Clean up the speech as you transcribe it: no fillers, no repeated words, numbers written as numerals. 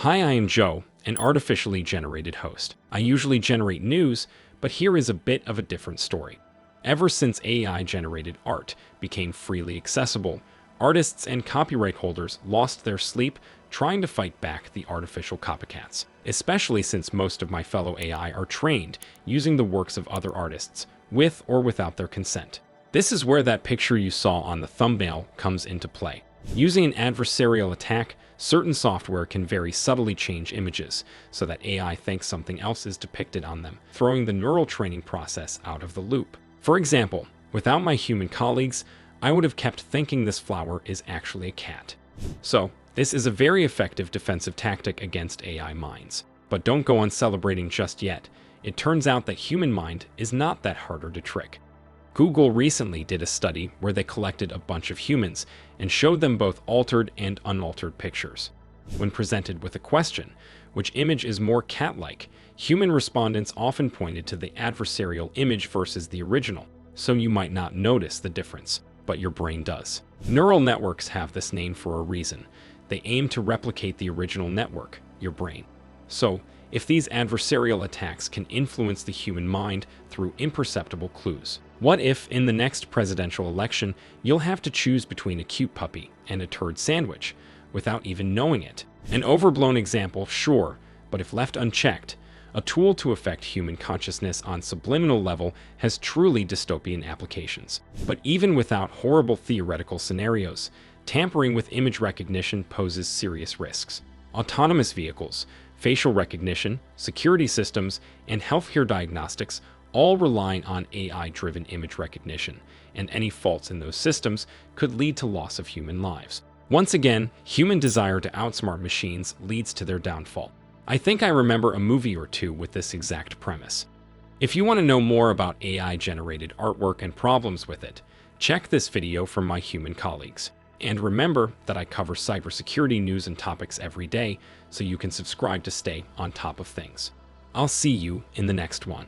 Hi, I am Joe, an artificially generated host. I usually generate news, but here is a bit of a different story. Ever since AI-generated art became freely accessible, artists and copyright holders lost their sleep trying to fight back the artificial copycats, especially since most of my fellow AI are trained using the works of other artists, with or without their consent. This is where that picture you saw on the thumbnail comes into play. Using an adversarial attack, certain software can very subtly change images so that AI thinks something else is depicted on them, throwing the neural training process out of the loop. For example, without my human colleagues, I would have kept thinking this flower is actually a cat. So, this is a very effective defensive tactic against AI minds. But don't go on celebrating just yet. It turns out that human mind is not that harder to trick. Google recently did a study where they collected a bunch of humans and showed them both altered and unaltered pictures. When presented with a question, which image is more cat-like, human respondents often pointed to the adversarial image versus the original, so you might not notice the difference, but your brain does. Neural networks have this name for a reason. They aim to replicate the original network, your brain. So, if these adversarial attacks can influence the human mind through imperceptible clues, what if, in the next presidential election, you'll have to choose between a cute puppy and a turd sandwich without even knowing it? An overblown example, sure, but if left unchecked, a tool to affect human consciousness on subliminal level has truly dystopian applications. But even without horrible theoretical scenarios, tampering with image recognition poses serious risks. Autonomous vehicles, facial recognition, security systems, and healthcare diagnostics all relying on AI-driven image recognition, and any faults in those systems could lead to loss of human lives. Once again, human desire to outsmart machines leads to their downfall. I think I remember a movie or two with this exact premise. If you want to know more about AI-generated artwork and problems with it, check this video from my human colleagues. And remember that I cover cybersecurity news and topics every day, so you can subscribe to stay on top of things. I'll see you in the next one.